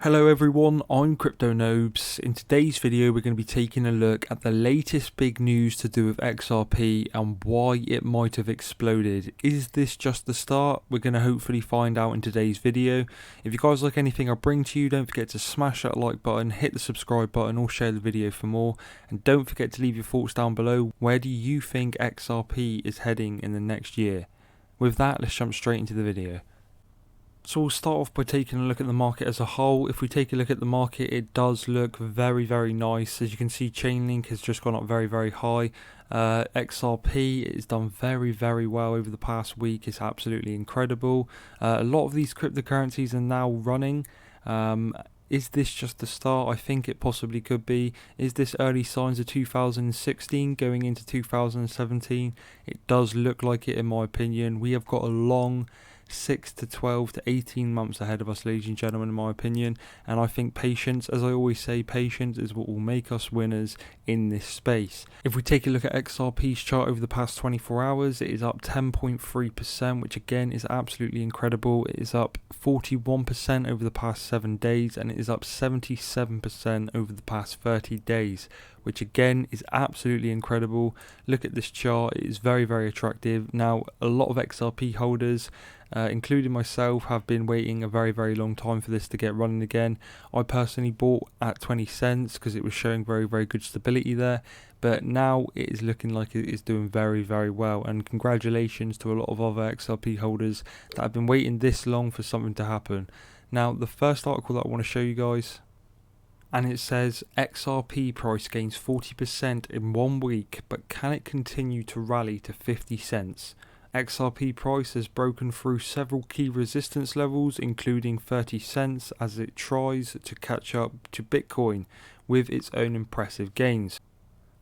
Hello everyone, I'm Crypto Nobes. In today's video we're going to be taking a look at the latest big news to do with XRP and why it might have exploded. Is this just the start? We're going to hopefully find out in today's video. If you guys like anything I bring to you, don't forget to smash that like button, hit the subscribe button or share the video for more. And don't forget to leave your thoughts down below. Where do you think XRP is heading in the next year? With that, let's jump straight into the video. So we'll start off by taking a look at the market as a whole. If we take a look at the market, it does look very nice. As you can see, Chainlink has just gone up very high. XRP has done very well over the past week. It's absolutely incredible. A lot of these cryptocurrencies are now running. Is this just the start? I think it possibly could be. Is this early signs of 2016 going into 2017? It does look like it in my opinion. We have got a long 6 to 12 to 18 months ahead of us, ladies and gentlemen, in my opinion. And I think patience, as I always say, patience is what will make us winners in this space. If we take a look at XRP's chart over the past 24 hours, it is up 10.3%, which again is absolutely incredible. It is up 41% over the past 7 days, and it is up 77% over the past 30 days, which again is absolutely incredible. Look at this chart, it is very attractive. Now, a lot of XRP holders, including myself, have been waiting a very long time for this to get running again. I personally bought at 20 cents because it was showing very good stability there, but now it is looking like it is doing very well, and congratulations to a lot of other XRP holders that have been waiting this long for something to happen. Now, the first article that I want to show you guys, and it says XRP price gains 40% in 1 week, but can it continue to rally to 50 cents? XRP price has broken through several key resistance levels, including 30 cents, as it tries to catch up to Bitcoin with its own impressive gains.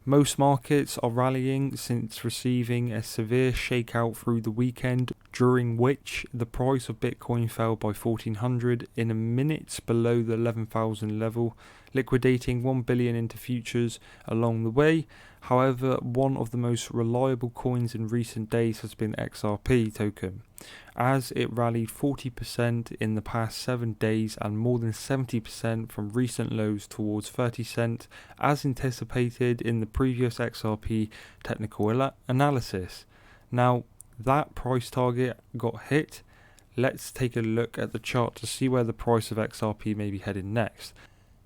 Most markets are rallying since receiving a severe shakeout through the weekend, during which the price of Bitcoin fell by 1,400 in a minute below the 11,000 level, liquidating 1 billion into futures along the way. However, one of the most reliable coins in recent days has been XRP token, as it rallied 40% in the past 7 days and more than 70% from recent lows towards 30 cents, as anticipated in the previous XRP technical analysis. Now, that price target got hit. Let's take a look at the chart to see where the price of XRP may be headed next.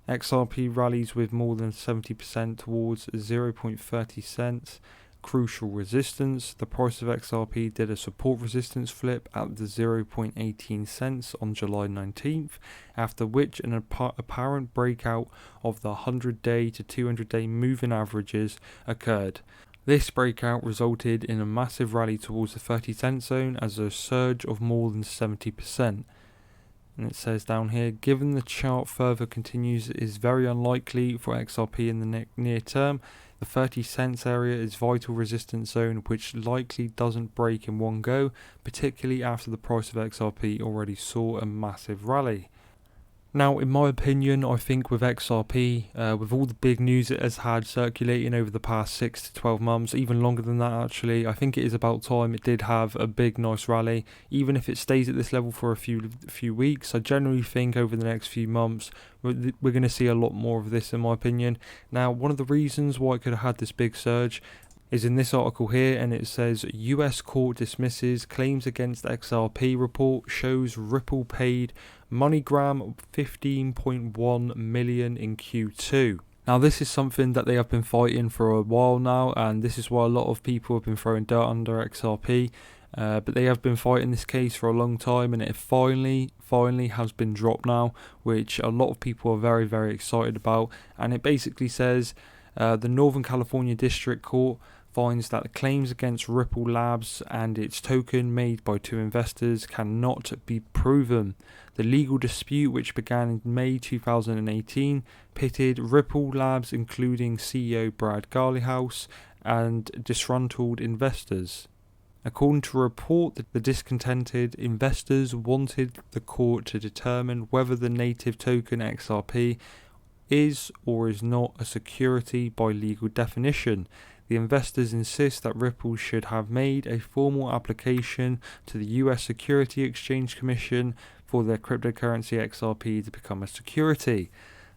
XRP rallies with more than 70% towards 0.30 cents. Crucial resistance. The price of XRP did a support resistance flip at the 0.18 cents on July 19th, after which an apparent breakout of the 100-day to 200-day moving averages occurred. This breakout resulted in a massive rally towards the 30-cent zone as a surge of more than 70%. And it says down here, given the chart further continues, it is very unlikely for XRP in the near term. The 30 cents area is vital resistance zone, which likely doesn't break in one go, particularly after the price of XRP already saw a massive rally. Now, in my opinion, I think with XRP, with all the big news it has had circulating over the past 6 to 12 months, even longer than that actually, I think it is about time it did have a big nice rally. Even if it stays at this level for a few weeks, I generally think over the next few months we're going to see a lot more of this, in my opinion. Now, one of the reasons why it could have had this big surge is in this article here, and it says US court dismisses claims against XRP, report shows Ripple paid Moneygram 15.1 million in Q2. Now, this is something that they have been fighting for a while now, and this is why a lot of people have been throwing dirt under XRP, but they have been fighting this case for a long time, and it finally has been dropped now, which a lot of people are very excited about. And it basically says the Northern California District Court finds that the claims against Ripple Labs and its token made by two investors cannot be proven. The legal dispute, which began in May 2018, pitted Ripple Labs, including CEO Brad Garlinghouse, and disgruntled investors. According to a report, the discontented investors wanted the court to determine whether the native token XRP is or is not a security by legal definition. The investors insist that Ripple should have made a formal application to the US Security Exchange Commission for their cryptocurrency XRP to become a security.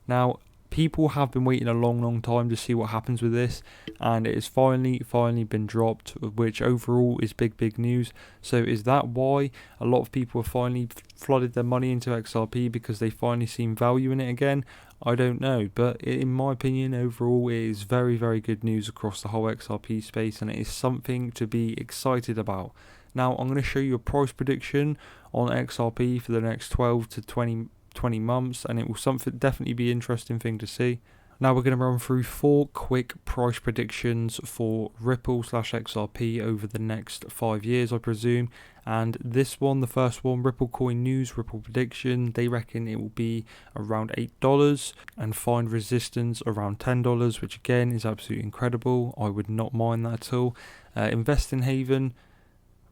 Now, people have been waiting a long time to see what happens with this, and it has finally been dropped, which overall is big news. So is that why a lot of people have finally flooded their money into XRP, because they finally seen value in it again? I don't know, but in my opinion, overall it is very good news across the whole XRP space, and it is something to be excited about. Now I'm going to show you a price prediction on XRP for the next 12 to 20 months, and it will definitely be an interesting thing to see. Now we're going to run through 4 quick price predictions for Ripple/XRP over the next 5 years, I presume. And this one, the first one, Ripple Coin News, Ripple prediction, they reckon it will be around $8 and find resistance around $10, which again is absolutely incredible. I would not mind that at all. Investing Haven,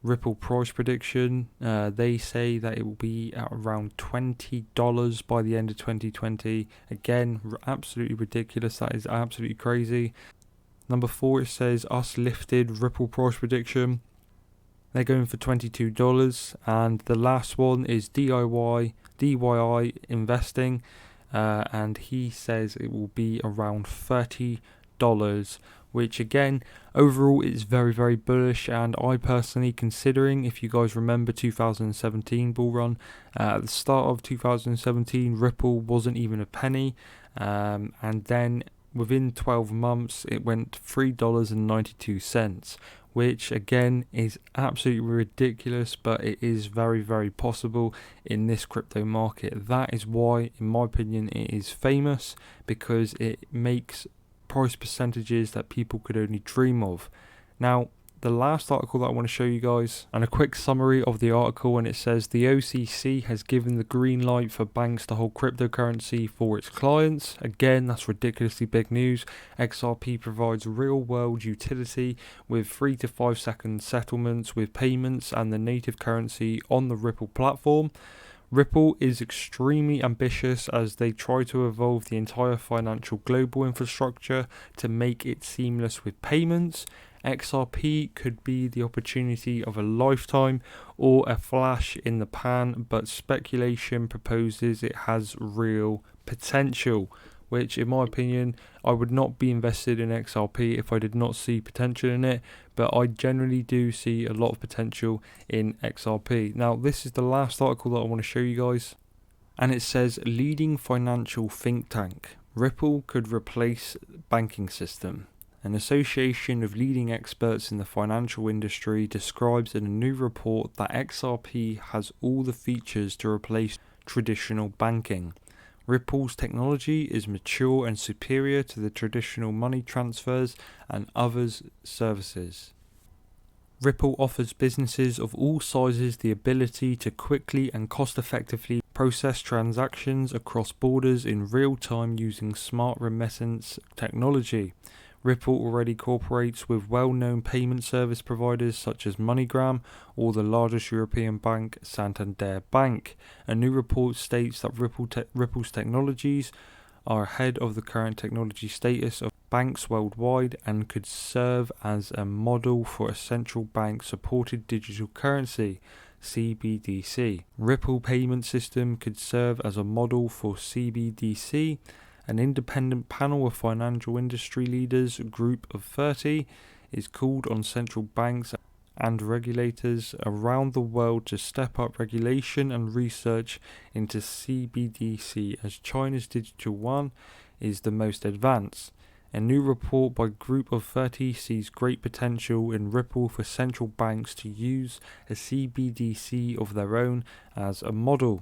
Ripple price prediction, they say that it will be at around $20 by the end of 2020. Again, absolutely ridiculous. That is absolutely crazy. Number 4, it says Us Lifted Ripple price prediction. They're going for $22. And the last one is DYI Investing, and he says it will be around $30, which again overall is very bullish. And I personally, considering, if you guys remember 2017 bull run, at the start of 2017 Ripple wasn't even a penny, and then within 12 months it went $3.92, which again is absolutely ridiculous, but it is very possible in this crypto market. That is why, in my opinion, it is famous, because it makes price percentages that people could only dream of. Now, the last article that I want to show you guys, and a quick summary of the article, and it says the OCC has given the green light for banks to hold cryptocurrency for its clients. Again, that's ridiculously big news. XRP provides real world utility with 3 to 5 second settlements with payments and the native currency on the Ripple platform. Ripple is extremely ambitious as they try to evolve the entire financial global infrastructure to make it seamless with payments. XRP could be the opportunity of a lifetime or a flash in the pan, but speculation proposes it has real potential, which in my opinion, I would not be invested in XRP if I did not see potential in it, but I generally do see a lot of potential in XRP. Now, this is the last article that I want to show you guys, and it says leading financial think tank, Ripple could replace banking system. An association of leading experts in the financial industry describes in a new report that XRP has all the features to replace traditional banking. Ripple's technology is mature and superior to the traditional money transfers and other services. Ripple offers businesses of all sizes the ability to quickly and cost-effectively process transactions across borders in real time using smart remittance technology. Ripple already cooperates with well-known payment service providers such as Moneygram or the largest European bank, Santander Bank. A new report states that Ripple's technologies are ahead of the current technology status of banks worldwide and could serve as a model for a central bank-supported digital currency, CBDC. Ripple payment system could serve as a model for CBDC. An independent panel of financial industry leaders, Group of 30, is called on central banks and regulators around the world to step up regulation and research into CBDC, as China's digital yuan is the most advanced. A new report by Group of 30 sees great potential in Ripple for central banks to use a CBDC of their own as a model.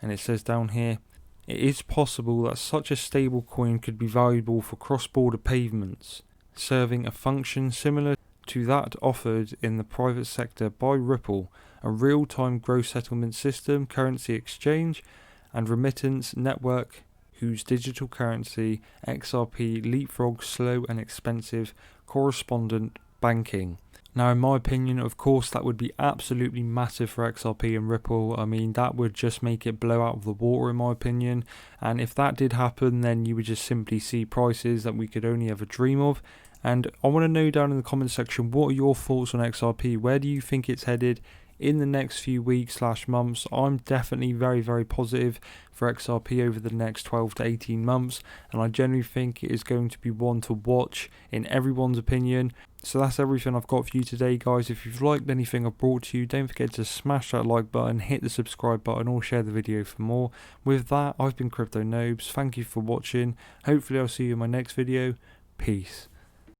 And it says down here, it is possible that such a stable coin could be valuable for cross-border payments, serving a function similar to that offered in the private sector by Ripple, a real-time gross settlement system, currency exchange, and remittance network whose digital currency, XRP, leapfrogs slow and expensive correspondent banking. Now, in my opinion, of course, that would be absolutely massive for XRP and Ripple. I mean, that would just make it blow out of the water, in my opinion. And if that did happen, then you would just simply see prices that we could only ever dream of. And I want to know down in the comment section, what are your thoughts on XRP? Where do you think it's headed in the next few weeks / months. I'm definitely very positive for XRP over the next 12 to 18 months, and I generally think it is going to be one to watch in everyone's opinion. So that's everything I've got for you today, guys. If you've liked anything I've brought to you, don't forget to smash that like button, hit the subscribe button, or share the video for more. With that, I've been Crypto Nobes. Thank you for watching. Hopefully I'll see you in my next video. Peace.